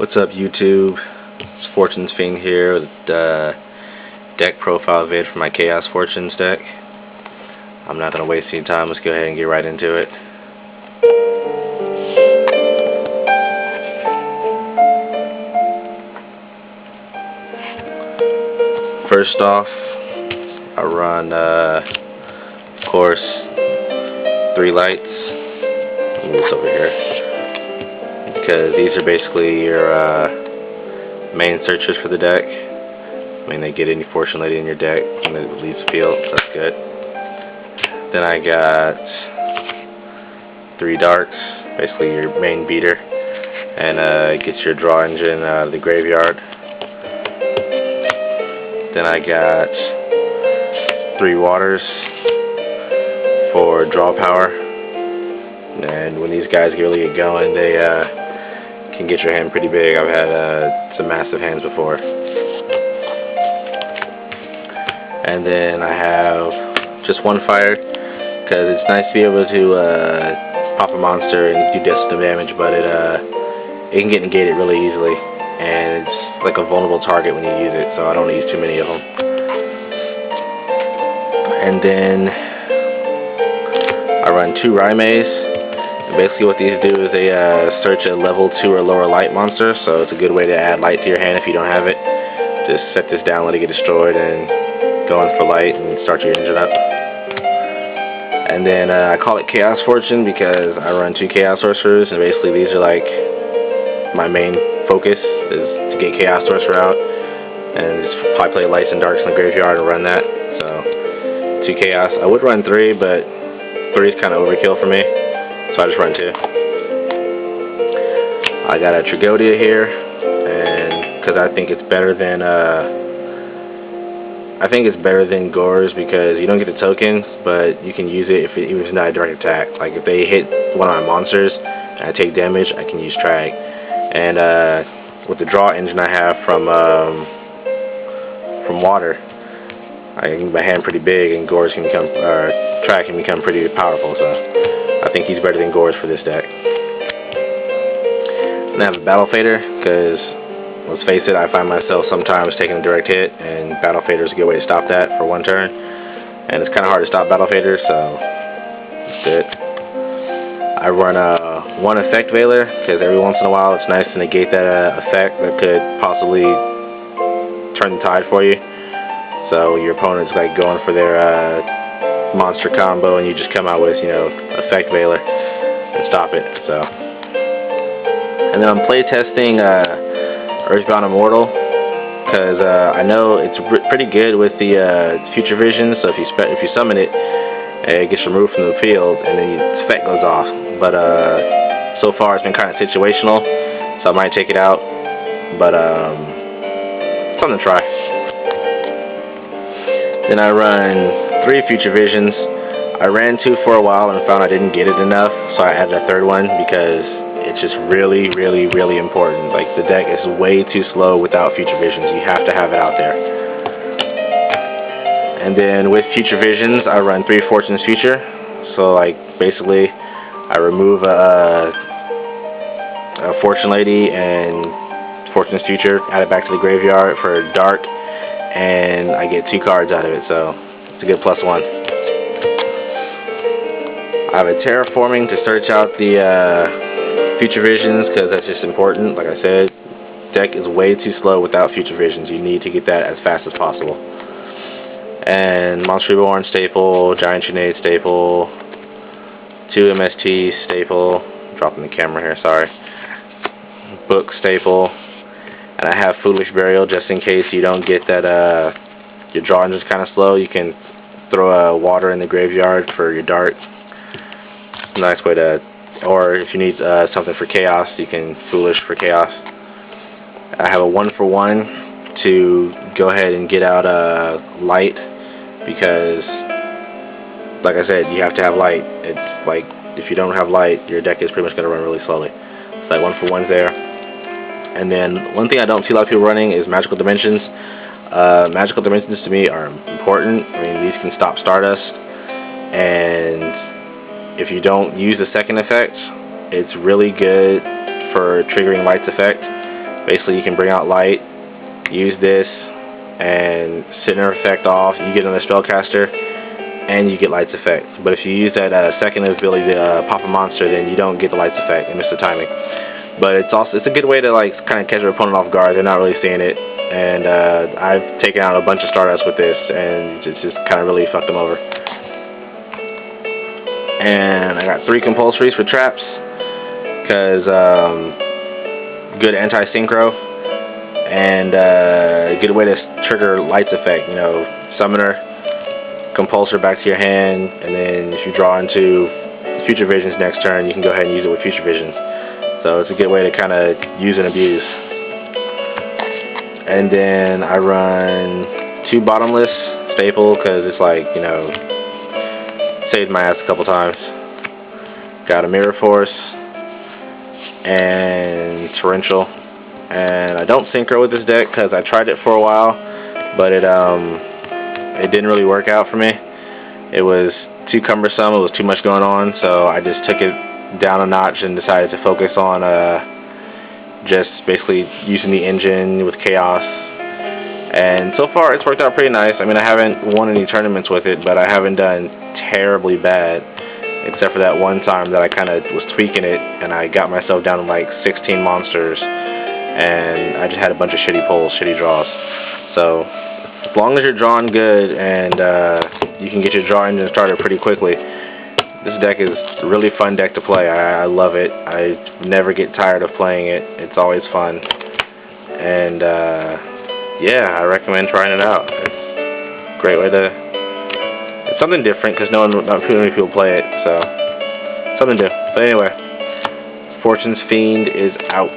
What's up, YouTube? It's Fortune's Fiend here with the deck profile vid for my Chaos Fortunes deck. I'm not going to waste any time. Let's go ahead and get right into it. First off, I run, of course, 3 lights. Move this over here, because these are basically your main searches for the deck. I mean, they get any Fortune Lady in your deck and it leaves the field, so that's good. Then I got 3 darks, basically your main beater, and gets your draw engine out of the graveyard. Then I got 3 waters for draw power, and when these guys really get going, they can get your hand pretty big. I've had some massive hands before. And then I have just 1 fire, because it's nice to be able to pop a monster and do destructive damage, but it can get negated really easily, and it's like a vulnerable target when you use it, so I don't use too many of them. And then I run 2 Raimes. Basically what these do is they search a level 2 or lower light monster, so it's a good way to add light to your hand if you don't have it. Just set this down, let it get destroyed, and go in for light and start your engine up. And then I call it Chaos Fortune because I run 2 Chaos Sorcerers, and basically these are like my main focus is to get Chaos Sorcerer out, and just probably play lights and darks in the graveyard and run that. So 2 Chaos. I would run 3, but 3 is kind of overkill for me, so I just run 2. I got a Tragodia here, and because I think it's better than Gores, because you don't get the tokens, but you can use it if even if it's not a direct attack. Like if they hit one of my monsters and I take damage, I can use Trag. And with the draw engine I have from water, I can make my hand pretty big, and Gores can become, Trag can become pretty powerful. So I think he's better than Gores for this deck. And I have a Battle Fader, because let's face it, I find myself sometimes taking a direct hit, and Battle Fader is a good way to stop that for 1 turn. And it's kind of hard to stop Battle Fader, so it's good. I run 1 Effect Veiler, because every once in a while it's nice to negate that effect that could possibly turn the tide for you. So your opponent's like going for their monster combo, and you just come out with, you know, Effect Veiler and stop it. So, and then I'm play testing Earthbound Immortal, because I know it's pretty good with the Future Vision. So if you summon it, it gets removed from the field, and then its effect goes off. But so far it's been kind of situational, so I might take it out. But something to try. Then I run 3 Future Visions. I ran 2 for a while and found I didn't get it enough, so I added a 3rd one because it's just really, really, really important. Like, the deck is way too slow without Future Visions. You have to have it out there. And then with Future Visions, I run 3 Fortune's Future. So, like, basically, I remove a Fortune Lady and Fortune's Future, add it back to the graveyard for dark, and I get 2 cards out of it, so it's a good +1. I have a Terraforming to search out the Future Visions, because that's just important. Like I said, deck is way too slow without Future Visions. You need to get that as fast as possible. And Monster Reborn staple, Giant Grenade staple, 2 MST staple, dropping the camera here, sorry, Book staple, and I have Foolish Burial just in case you don't get that, your draw engine's kind of slow. You can throw a water in the graveyard for your dark. Nice way to, or if you need something for Chaos, you can Foolish for Chaos. I have a 1-for-1 to go ahead and get out light, because like I said, you have to have light. It's like, if you don't have light, your deck is pretty much going to run really slowly. So like 1-for-1's there. And then one thing I don't see a lot of people running is Magical Dimensions. Magical Dimensions to me are important. I mean, these can stop Stardust, and if you don't use the 2nd effect, it's really good for triggering Light's effect. Basically, you can bring out light, use this, and Sinner effect off. You get another spellcaster, and you get lights effect. But if you use that second ability to pop a monster, then you don't get the lights effect and miss the timing. But it's a good way to like kind of catch your opponent off guard. They're not really seeing it, and I've taken out a bunch of Stardust with this, and it's just kind of really fucked them over. And I got 3 compulsories for traps, because good anti-synchro, and a good way to trigger lights effect. You know, summoner, compulsor back to your hand, and then if you draw into future visions next turn, you can go ahead and use it with future visions. So it's a good way to kind of use and abuse. And then I run 2 bottomless staple, because it's like, you know, saved my ass a couple times. Got a Mirror Force and Torrential, and I don't synchro with this deck because I tried it for a while, but it didn't really work out for me. It was too cumbersome. It was too much going on, so I just took it down a notch and decided to focus on just basically using the engine with Chaos. And so far it's worked out pretty nice. I mean, I haven't won any tournaments with it, but I haven't done terribly bad, except for that one time that I kind of was tweaking it and I got myself down to like 16 monsters, and I just had a bunch of shitty pulls, shitty draws. So as long as you're drawing good and you can get your draw engine started pretty quickly, this deck is a really fun deck to play. I love it. I never get tired of playing it. It's always fun. And yeah, I recommend trying it out. It's a great way to... It's something different because not too many people play it, so something different. But anyway, Fortune's Fiend is out.